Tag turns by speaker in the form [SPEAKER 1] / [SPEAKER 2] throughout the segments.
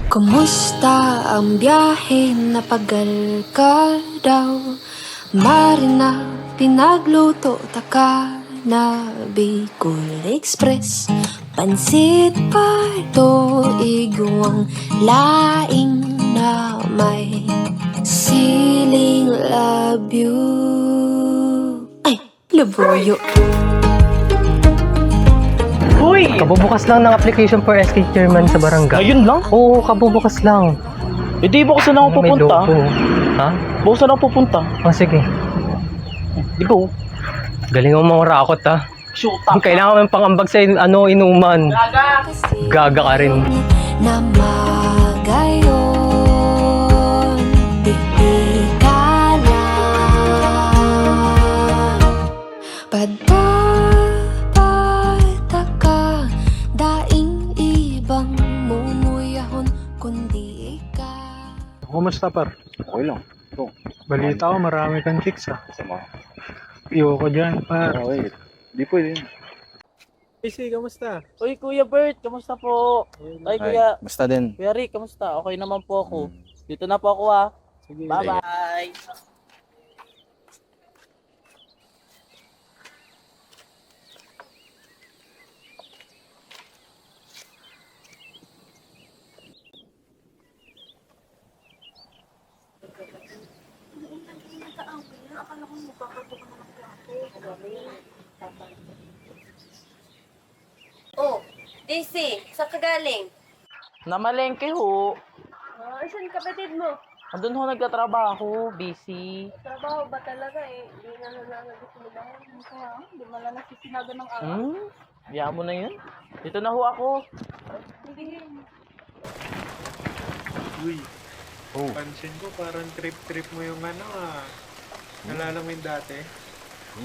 [SPEAKER 1] Kumusta ang biyahe? Napagal ka daw? Marina, pinagluto taka na Bicol Express. Pansit pa ito, igwang laing na may siling labyo. Ay, labuyo.
[SPEAKER 2] Uy!
[SPEAKER 3] Kabubukas lang ng application for SK chairman sa barangay.
[SPEAKER 2] Ayun lang?
[SPEAKER 3] Oo, kabubukas lang.
[SPEAKER 2] Eh di ba saan ako
[SPEAKER 3] May
[SPEAKER 2] pupunta?
[SPEAKER 3] logo. Ha?
[SPEAKER 2] Baka saan ako pupunta?
[SPEAKER 3] Oh, sige.
[SPEAKER 2] Di ba?
[SPEAKER 3] Galing mo mga rakot ha.
[SPEAKER 2] Shoot
[SPEAKER 3] Kailangan mo yung pangambag sa inuman. Gaga ka rin.
[SPEAKER 1] Na magayon, di ka lang. Padpataka, daing ibang mumuyahon, kundi ikaw.
[SPEAKER 4] Kumusta par?
[SPEAKER 2] Okay lang. Ito.
[SPEAKER 4] Balita ko marami kang chicks ah.
[SPEAKER 2] Sama.
[SPEAKER 4] Iyo ko dyan par.
[SPEAKER 2] Wait. Di pwede.
[SPEAKER 4] PC, kamusta?
[SPEAKER 5] Uy, Kuya Bert, kamusta po? Ay, Kuya,
[SPEAKER 2] Basta din.
[SPEAKER 5] Kuya Rick, kamusta? Okay naman po ako. Dito na po ako ha.
[SPEAKER 4] Sige.
[SPEAKER 5] Bye-bye.
[SPEAKER 6] Oh, DC, saan ka galing?
[SPEAKER 5] Namalengke ho.
[SPEAKER 6] Saan kapatid mo?
[SPEAKER 5] Andun ho nagtatrabaho, busy.
[SPEAKER 6] Trabaho ba talaga eh? Hindi na nananagot mo ba? Hindi mo na nasisinaga ng araw.
[SPEAKER 5] Hayaan mo na yun. Dito na ho ako.
[SPEAKER 4] Uy,
[SPEAKER 2] Oh.
[SPEAKER 4] pansin ko parang trip-trip mo yung ano ah. Nalala mo yung dati?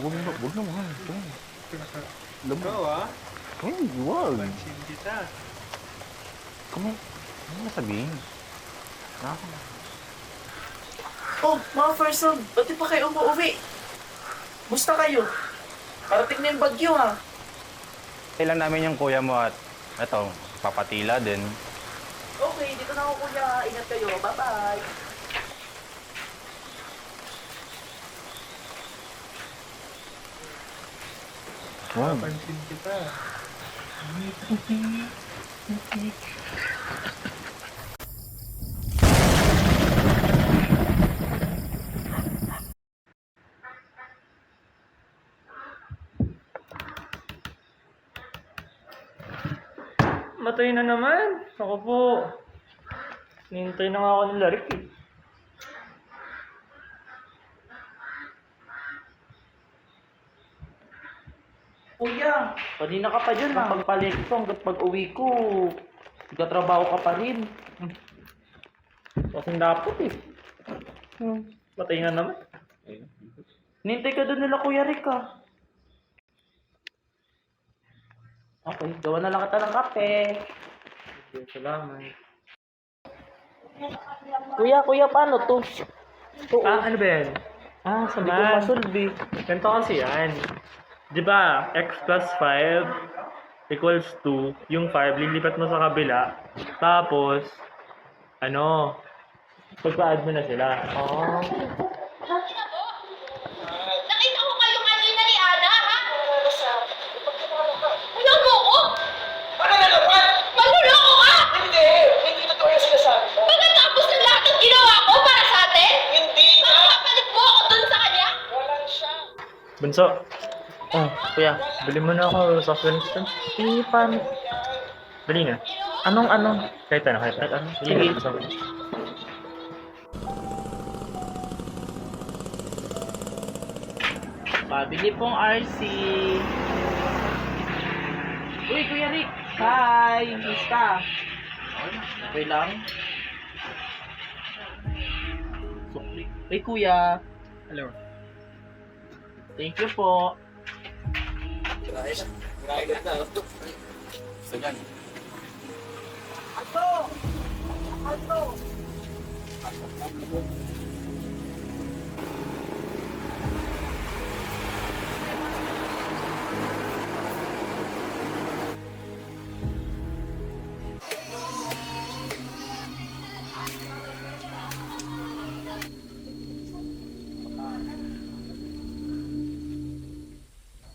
[SPEAKER 2] Huwag naman.
[SPEAKER 4] Ikaw ah,
[SPEAKER 2] Wag.
[SPEAKER 4] pansin kita.
[SPEAKER 2] Ano masabihin?
[SPEAKER 7] Oh, mga person, ba't di pa kayo umuwi? Musta kayo? Parating na yung bagyo ha.
[SPEAKER 8] Kailan namin yung kuya mo at eto, papatila din.
[SPEAKER 7] Okay, dito na ako kuya. Ingat kayo. Bye-bye.
[SPEAKER 4] Pansin kita.
[SPEAKER 9] Matay na naman. Ako po. Nihintay na nga ako ng larik eh.
[SPEAKER 5] Kuya, kanina ka pa dyan ha. Pagpalit ko hanggat pag-uwi ko. Nagtatrabaho ka pa rin.
[SPEAKER 9] Kasing dapat eh. Matay na naman.
[SPEAKER 5] Nintay ka doon nila Kuya Rick ha. Okay, gawa na lang kita ng kape.
[SPEAKER 9] Okay, salamat.
[SPEAKER 5] Kuya, paano to?
[SPEAKER 9] Ano ba yan?
[SPEAKER 5] Hindi ko
[SPEAKER 9] Saman.
[SPEAKER 5] masolve eh.
[SPEAKER 9] Ganito kasi yan. Di ba, x plus 5 equals 2. Yung 5, lilipat mo sa kabila. Tapos, pagpa-add mo na sila.
[SPEAKER 5] Oh.
[SPEAKER 6] Nakita ko kayo kanina ni Ana, ha? Ayaw mo ko?
[SPEAKER 7] Ano na naman?
[SPEAKER 6] Manluloko ka?
[SPEAKER 7] Hindi totoo yung sinasabi ko.
[SPEAKER 6] Pagkatapos ng lahat ng ginawa ko para sa atin?
[SPEAKER 7] Hindi na.
[SPEAKER 6] Makakapalit mo ako dun sa kanya?
[SPEAKER 7] Walang siya.
[SPEAKER 9] Bunso,
[SPEAKER 5] Oh, kuya.
[SPEAKER 9] bili mo na ako sa Winston.
[SPEAKER 5] Eh, paano?
[SPEAKER 9] Bili nga.
[SPEAKER 5] Anong?
[SPEAKER 9] Kahit ano.
[SPEAKER 5] Sige. Pabili pong RC. Uy, Kuya Rick. Hi. Musta? Okay lang? Sukli. Uy, Kuya.
[SPEAKER 4] Hello.
[SPEAKER 5] Thank you po.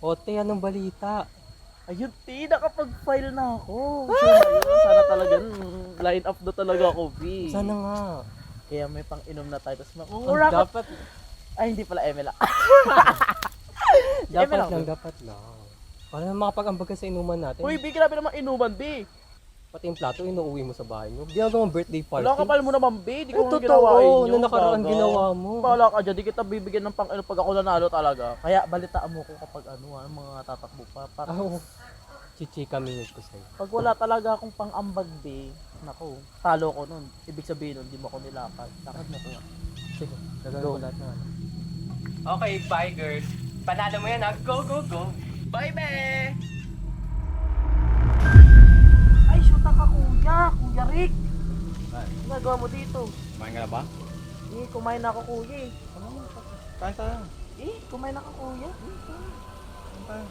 [SPEAKER 3] Ote, anong balita?
[SPEAKER 7] Ayun, T, nakapag-file na ako. So, ayun, sana talagang line up na talaga ako, B.
[SPEAKER 3] Sana nga.
[SPEAKER 7] Kaya may pang-inom na tayo. Tapos
[SPEAKER 3] Ang
[SPEAKER 7] mamura ka.
[SPEAKER 3] dapat,
[SPEAKER 7] Ay, hindi pala Emela.
[SPEAKER 3] dapat
[SPEAKER 7] lang,
[SPEAKER 3] lang,
[SPEAKER 7] B.
[SPEAKER 3] dapat lang. Para makapag-ambag ka sa inuman natin.
[SPEAKER 7] Uy, B, grabe naman inuman, B.
[SPEAKER 3] Pati yung plato, inuuwi mo sa bahay mo. Ginagawa mong birthday party.
[SPEAKER 7] Wala kapal mo naman, B. Di ko
[SPEAKER 3] Totoo,
[SPEAKER 7] ginawa inyo.
[SPEAKER 3] na nakaraan
[SPEAKER 7] gaga.
[SPEAKER 3] ginawa mo.
[SPEAKER 7] Bahala ka dyan. Di kita bibigyan ng pang-ano pag ako nanalo talaga. Kaya balitaan mo ko kapag mga tatakbo pa. Para
[SPEAKER 3] Oh, chichika minute ko sa'yo.
[SPEAKER 7] pag wala talaga akong pang-ambag, B, nako, talo ko nun. Ibig sabihin nun, di mo ako nilakad. Lakad mo ko nga.
[SPEAKER 3] Sige, gagawin ko lahat na.
[SPEAKER 5] Okay, bye girls. Panalo mo yan ha. Go, go, go. Bye, be! Ay, shoot ka kuya. Kuya Rick. Ano nagawa mo dito?
[SPEAKER 2] Kumain ka na ba?
[SPEAKER 7] Kumain na ako kuya eh.
[SPEAKER 2] Kain tayo.
[SPEAKER 7] Kumain na ako kuya.
[SPEAKER 2] Kain tayo.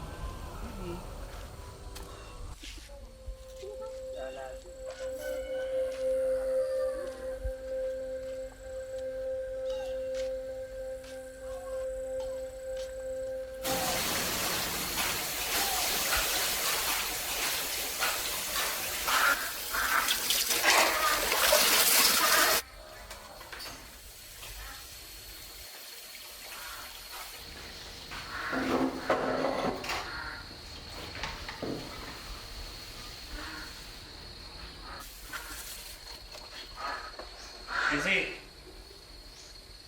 [SPEAKER 9] Sisi!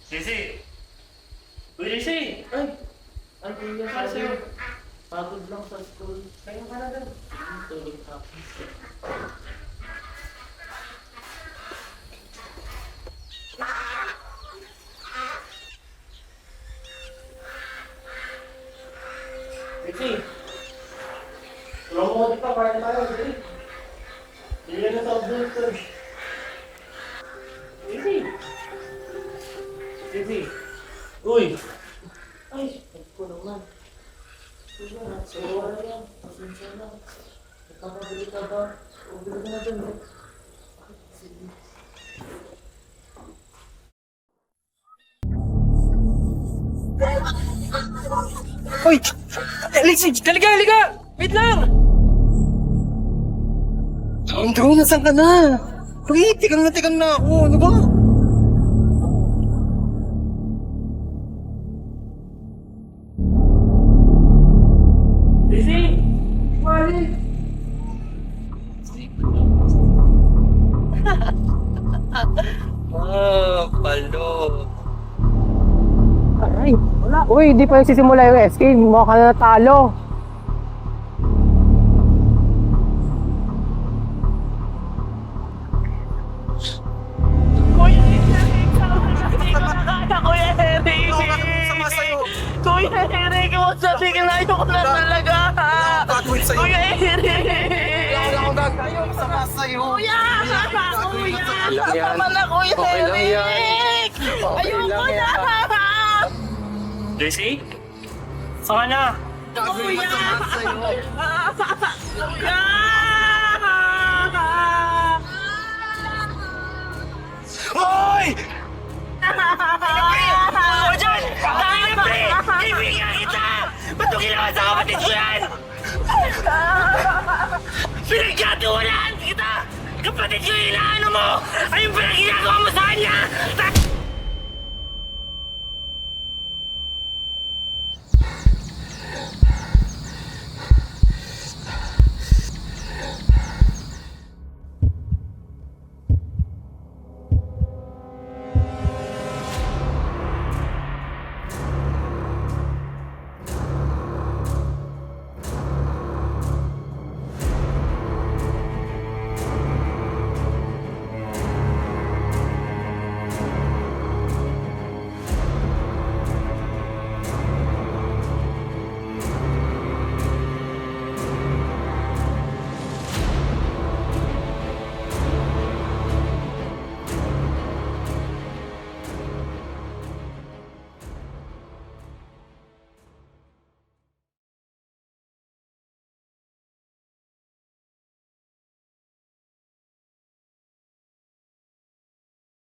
[SPEAKER 9] Sisi! Uy, Sisi!
[SPEAKER 7] Ay kuya,
[SPEAKER 9] Para sa'yo.
[SPEAKER 7] pagod lang sa school.
[SPEAKER 9] Kaya ka na doon.
[SPEAKER 7] Tulog ako.
[SPEAKER 9] Sisi! Tulungan mo dito, kaya tayo. Dali. Dili na sa obdurter. Sisi! Sisi! Uy!
[SPEAKER 7] Ay, ko naman. Kuya, sorry na yan. Pasensya na. Nagkakabili ka ba? O, bili ka na dun. Sige.
[SPEAKER 5] Hoy! Alexis! Halika! Halika! Wait lang!
[SPEAKER 3] Andrew, nasan ka na? Pre, tigang na ako. Ano ba?
[SPEAKER 9] Sisi!
[SPEAKER 3] Palo. Aray, wala. Uy, di pa nagsisimula yung SK. Mukha ka na natalo.
[SPEAKER 5] Kuya Eric! Kuya Eric! Kuya Eric! Sabi ka na ayoko na talaga! Kuya Eric! Kuya! Kuya! Tama na Kuya Eric! Ayoko na!
[SPEAKER 9] JC? Saan ka na?
[SPEAKER 5] Kuya! Kuya!
[SPEAKER 9] Hoy! Ano dyan? Tangin na pre! Kaibigan kita! Ba't mo ginawa sa kapatid ko yan? Pinagkatiwalaan kita! Kapatid ko yung inaano mo! Ayun pa na ginagawa mo sa kanya!